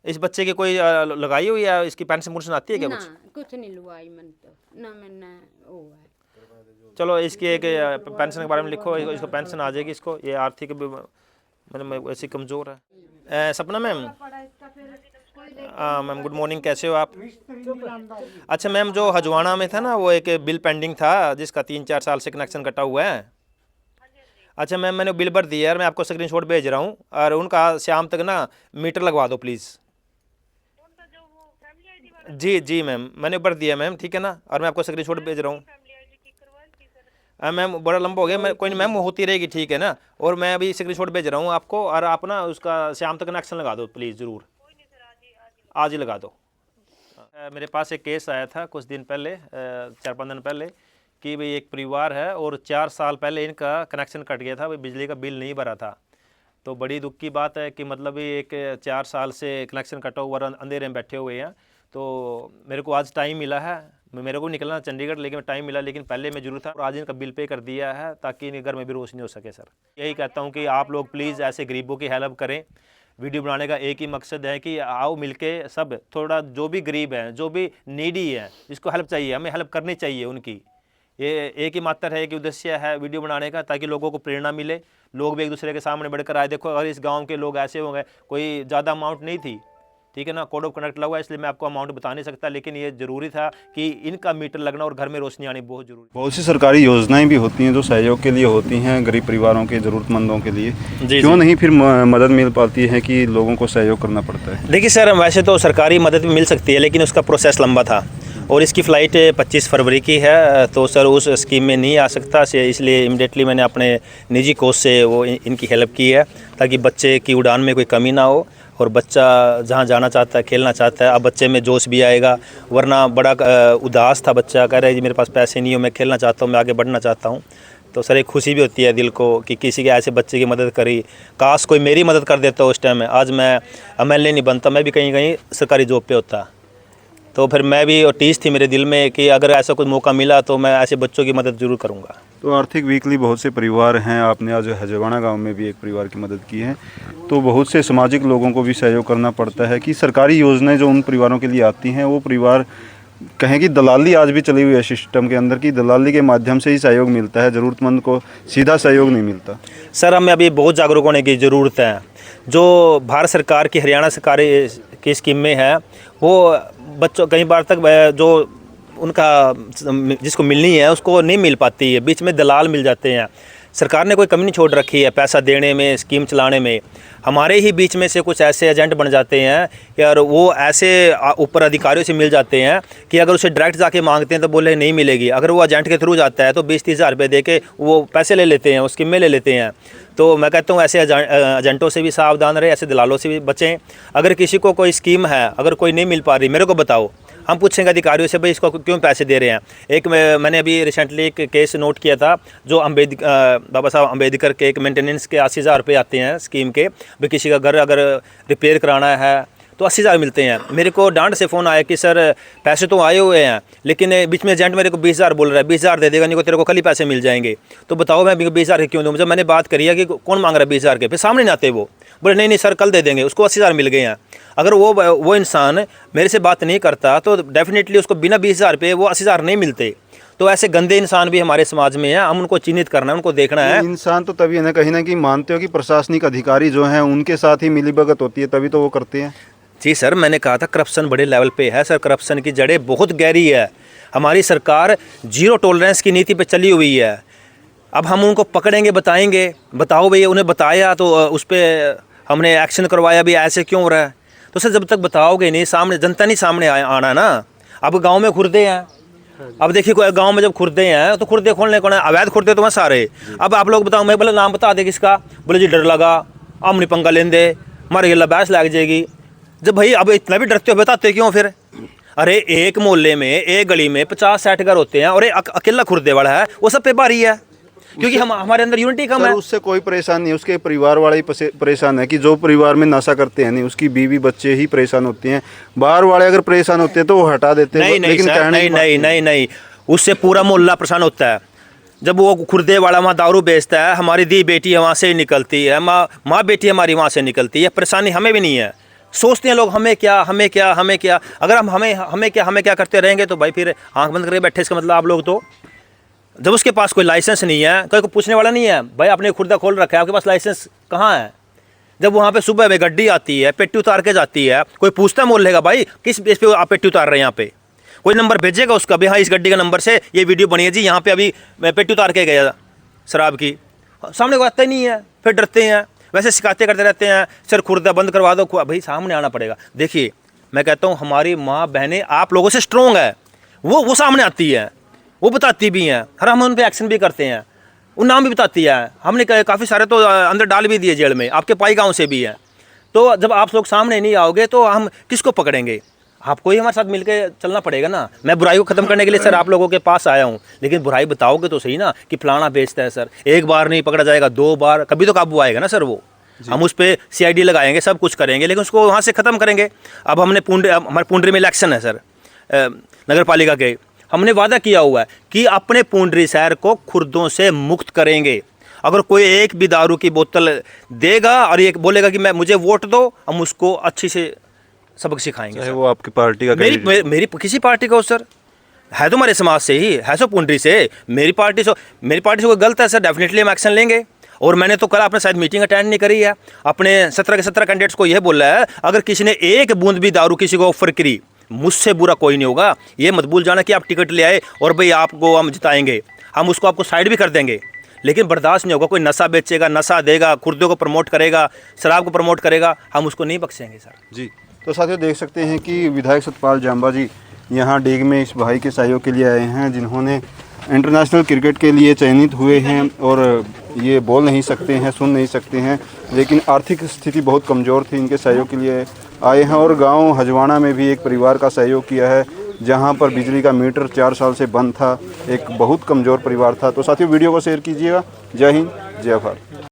इस बच्चे की कोई लगाई हुई है, इसकी पेंशन पुंशन आती है क्या ना कुछ? कुछ नहीं लुआई मन तो ना मैंने वो है। चलो इसकी एक पेंशन के बारे में लिखो, इसको पेंशन आ जाएगी इसको। ये आर्थिक मतलब ऐसी कमज़ोर है। सपना मैम, हाँ मैम गुड मॉर्निंग, कैसे हो आप? अच्छा मैम, जो हजवाना में था ना वो एक बिल पेंडिंग था जिसका 3-4 साल से कनेक्शन कटा हुआ है। अच्छा मैम, मैंने बिल भर दिया है, मैं आपको स्क्रीनशॉट भेज रहा हूँ, और उनका शाम तक ना मीटर लगवा दो प्लीज़। जी जी मैम, मैंने भर दिया मैम, ठीक है ना, और मैं आपको स्क्रीनशॉट भेज रहा हूँ। मैम बड़ा लंबा हो गया, मैं कोई नहीं मैम, होती रहेगी, ठीक है ना। और मैं अभी स्क्रीनशॉट भेज रहा हूँ आपको, और आप ना उसका शाम तक कनेक्शन लगा दो प्लीज़, ज़रूर आज ही लगा दो। मेरे पास एक केस आया था कुछ दिन पहले, 4-5 दिन पहले, कि भाई एक परिवार है और 4 साल पहले इनका कनेक्शन कट गया था, भाई बिजली का बिल नहीं भरा था। तो बड़ी दुख की बात है कि मतलब ये एक 4 साल से कनेक्शन कटा हुआ, अंधेरे में बैठे हुए हैं। तो मेरे को आज टाइम मिला है, मेरे को निकलना चंडीगढ़, लेकिन टाइम मिला, लेकिन पहले मैं जरूर था, और आज इनका बिल पे कर दिया है ताकि इनके घर में भी रोशनी हो सके। सर यही कहता हूँ कि आप लोग प्लीज़ ऐसे गरीबों की हेल्प करें। वीडियो बनाने का एक ही मकसद है कि आओ मिलके सब, थोड़ा जो भी गरीब हैं, जो भी नीडी है, जिसको हेल्प चाहिए, हमें हेल्प करनी चाहिए उनकी। ये एक ही मात्र है कि उद्देश्य है वीडियो बनाने का, ताकि लोगों को प्रेरणा मिले, लोग भी एक दूसरे के सामने बढ़कर आए। देखो अगर इस गांव के लोग ऐसे होंगे, कोई ज़्यादा अमाउंट नहीं थी, ठीक है ना, कोड ऑफ कंडक्ट लगा हुआ है, इसलिए मैं आपको अमाउंट बता नहीं सकता, लेकिन ये ज़रूरी था कि इनका मीटर लगना और घर में रोशनी आनी बहुत ज़रूरी। बहुत सी सरकारी योजनाएं भी होती हैं जो सहयोग के लिए होती हैं गरीब परिवारों के, ज़रूरतमंदों के लिए। क्यों नहीं फिर मदद मिल पाती है कि लोगों को सहयोग करना पड़ता है? देखिए सर, वैसे तो सरकारी मदद भी मिल सकती है, लेकिन उसका प्रोसेस लंबा था, और इसकी फ़्लाइट 25 फरवरी की है, तो सर उस स्कीम में नहीं आ सकता, इसलिए इमीडिएटली मैंने अपने निजी कोष से वो इनकी हेल्प की है, ताकि बच्चे की उड़ान में कोई कमी ना हो, और बच्चा जहाँ जाना चाहता है, खेलना चाहता है, अब बच्चे में जोश भी आएगा। वरना बड़ा उदास था बच्चा, कह रहा है जी मेरे पास पैसे नहीं हो, मैं खेलना चाहता हूँ, मैं आगे बढ़ना चाहता हूँ। तो सर एक खुशी भी होती है दिल को कि किसी के ऐसे बच्चे की मदद करी। काश कोई मेरी मदद कर देता उस टाइम में, आज मैं MLA नहीं बनता, मैं भी कहीं कहीं सरकारी जॉब पे होता। तो फिर मैं भी, और टीस थी मेरे दिल में कि अगर ऐसा कोई मौका मिला तो मैं ऐसे बच्चों की मदद ज़रूर करूँगा। तो आर्थिक वीकली बहुत से परिवार हैं, आपने आज हजवाना गांव में भी एक परिवार की मदद की है, तो बहुत से सामाजिक लोगों को भी सहयोग करना पड़ता है कि सरकारी योजनाएं जो उन परिवारों के लिए आती हैं, वो परिवार कहें कि दलाली आज भी चली हुई है सिस्टम के अंदर, की दलाली के माध्यम से ही सहयोग मिलता है, ज़रूरतमंद को सीधा सहयोग नहीं मिलता। सर हमें अभी बहुत जागरूक होने की ज़रूरत है। जो भारत सरकार की, हरियाणा सरकार की स्कीमें हैं, वो बच्चों कई बार तक जो उनका जिसको मिलनी है उसको नहीं मिल पाती है, बीच में दलाल मिल जाते हैं। सरकार ने कोई कमी नहीं छोड़ रखी है पैसा देने में, स्कीम चलाने में। हमारे ही बीच में से कुछ ऐसे एजेंट बन जाते हैं और वो ऐसे ऊपर अधिकारियों से मिल जाते हैं कि अगर उसे डायरेक्ट जाके मांगते हैं तो बोले नहीं मिलेगी, अगर वो एजेंट के थ्रू जाता है तो 20-30 हज़ार रुपये दे के वो पैसे ले लेते हैं, स्कीम में ले लेते हैं। तो मैं कहता हूँ ऐसे एजेंटों से भी सावधान रहे, ऐसे दलालों से भी बचें। अगर किसी को कोई स्कीम है, अगर कोई नहीं मिल पा रही, मेरे को बताओ, हम पूछेंगे अधिकारियों से भाई इसको क्यों पैसे दे रहे हैं। एक मैंने अभी रिसेंटली एक केस नोट किया था, जो बाबा साहब अम्बेडकर के एक मेंटेनेंस के 80,000 रुपये आते हैं स्कीम के, भाई किसी का घर अगर रिपेयर कराना है तो 80,000 मिलते हैं। मेरे को डांट से फ़ोन आया कि सर पैसे तो आए हुए हैं, लेकिन बीच में एजेंट मेरे को 20,000 बोल रहा है, 20,000 दे देगा नहीं को तेरे को कल ही पैसे मिल जाएंगे। तो बताओ मैं 20,000 के क्यों दूँ? जब मैंने बात करी है कि कौन मांग रहा है 20,000 के, फिर सामने नहीं आते वो, बोले नहीं नहीं सर कल दे देंगे, उसको 80,000 मिल गए हैं। अगर वो इंसान मेरे से बात नहीं करता तो डेफिनेटली उसको बिना 20,000 रुपये वो 80,000 नहीं मिलते। तो ऐसे गंदे इंसान भी हमारे समाज में हैं, हम उनको चिन्हित करना है, उनको देखना है। इंसान तो तभी है ना, कहीं ना कहीं मानते हो कि प्रशासनिक अधिकारी जो हैं उनके साथ ही मिलीभगत होती है, तभी तो वो करते हैं। जी सर, मैंने कहा था करप्शन बड़े लेवल पे है सर, करप्शन की जड़ें बहुत गहरी है। हमारी सरकार जीरो टॉलरेंस की नीति पे चली हुई है। अब हम उनको पकड़ेंगे, बताएंगे, बताओ भैया, उन्हें बताया तो उस पर हमने एक्शन करवाया भी, ऐसे क्यों हो रहा है? तो सर जब तक बताओगे नहीं, सामने जनता नहीं सामने आना ना। अब गांव में खुर्दे हैं, अब देखिए गांव में जब खुर्दे हैं तो खुर्दे खोलने कौन है? अवैध खुर्दे तो हैं सारे। अब आप लोग बताओ, मैं बोले नाम बता दे किसका, बोले जी डर लगा, आमनी पंगा लें दे, मारे गिला बहस लग जाएगी। जब भाई अब इतना भी डरते हो, बताते क्यों फिर? अरे एक मोहल्ले में, एक गली में 50-60 घर होते हैं और एक अकेला खुर्दे वाला है, वो सब पे भारी है, क्योंकि हमारे अंदर यूनिटी कम है। उससे कोई परेशान नहीं, उसके परिवार वाले ही परेशान है कि जो परिवार में नशा करते हैं नहीं, उसकी बीवी बच्चे ही परेशान होते हैं। बाहर वाले अगर परेशान होते हैं तो वो हटा देते हैं। नहीं, उससे पूरा मोहल्ला परेशान होता है। जब वो खुर्दे वाला वहाँ दारू बेचता है, हमारी दी बेटी वहाँ से ही निकलती है, माँ बेटी हमारी वहाँ से निकलती है, परेशानी हमें भी नहीं है। सोचते हैं लोग हमें क्या हमें क्या हमें क्या। अगर हम हमें क्या करते रहेंगे तो भाई फिर आंख बंद करके बैठे, इसका मतलब आप लोग तो जब उसके पास कोई लाइसेंस नहीं है, कोई को पूछने वाला नहीं है, भाई आपने खुर्दा खोल रखा है, आपके पास लाइसेंस कहाँ है? जब वहाँ पे सुबह में गड्डी आती है, पेट्टी उतार के जाती है, कोई पूछता मोल लेगा भाई किस बेस पे आप पेट्टी उतार रहे हैं यहाँ पे? कोई नंबर भेजेगा उसका भी, हाँ इस गड्डी का नंबर से ये वीडियो बनी है जी, यहाँ पे अभी मैं पेट्टी उतार के गया शराब की, सामने कोई आता ही नहीं है, फिर डरते हैं, वैसे शिकायतें करते रहते हैं, सर खुर्दा बंद करवा दो। भाई सामने आना पड़ेगा। देखिए मैं कहता हूँ हमारी माँ बहनें आप लोगों से स्ट्रॉन्ग है, वो सामने आती है, वो बताती भी हैं, हर हम उन पर एक्शन भी करते हैं, उन नाम भी बताती है। हमने काफ़ी सारे तो अंदर डाल भी दिए जेल में, आपके पाई गांव से भी है। तो जब आप लोग सामने नहीं आओगे तो हम किसको पकड़ेंगे? आपको ही हमारे साथ मिलके चलना पड़ेगा ना। मैं बुराई को ख़त्म करने के लिए सर आप लोगों के पास आया हूँ, लेकिन बुराई बताओगे तो सही ना कि फलाना बेचता है सर। एक बार नहीं पकड़ा जाएगा, 2 बार, कभी तो काबू आएगा ना सर। वो हम उस पर CID लगाएंगे, सब कुछ करेंगे, लेकिन उसको वहाँ से ख़त्म करेंगे। अब हमने हमारे पुंडरी में इलेक्शन है सर, नगर पालिका के, हमने वादा किया हुआ है कि अपने पुंडरी शहर को खुर्दों से मुक्त करेंगे। अगर कोई एक भी दारू की बोतल देगा और ये बोलेगा कि मुझे वोट दो, हम उसको अच्छी से सबक सिखाएंगे। चाहे वो आपकी पार्टी का मेरी किसी पार्टी का हो सर, है तो हमारे समाज से ही, है सो पुंडरी से, मेरी पार्टी से कोई गलत है सर, डेफिनेटली हम एक्शन लेंगे। और मैंने तो कल आपने शायद मीटिंग अटेंड नहीं करी है, अपने 17 के 17 कैंडिडेट्स को यह बोला है, अगर किसी ने एक बूंद भी दारू किसी को ऑफर करी, मुझसे बुरा कोई नहीं होगा। ये मत भूल जाना कि आप टिकट ले आए और भाई आपको हम जिताएंगे, हम उसको आपको साइड भी कर देंगे, लेकिन बर्दाश्त नहीं होगा। कोई नशा बेचेगा, नशा देगा, खुर्दे को प्रमोट करेगा, शराब को प्रमोट करेगा, हम उसको नहीं बख्शेंगे सर जी। तो साथियों देख सकते हैं कि विधायक सतपाल जांबा जी यहाँ डेग में इस भाई के सहयोग के लिए आए हैं, जिन्होंने इंटरनेशनल क्रिकेट के लिए चयनित हुए हैं और ये बोल नहीं सकते हैं, सुन नहीं सकते हैं, लेकिन आर्थिक स्थिति बहुत कमज़ोर थी, इनके सहयोग के लिए आए हैं। और गांव हजवाना में भी एक परिवार का सहयोग किया है, जहां पर बिजली का मीटर 4 साल से बंद था, एक बहुत कमज़ोर परिवार था। तो साथियों वीडियो को शेयर कीजिएगा। जय हिंद, जय भारत।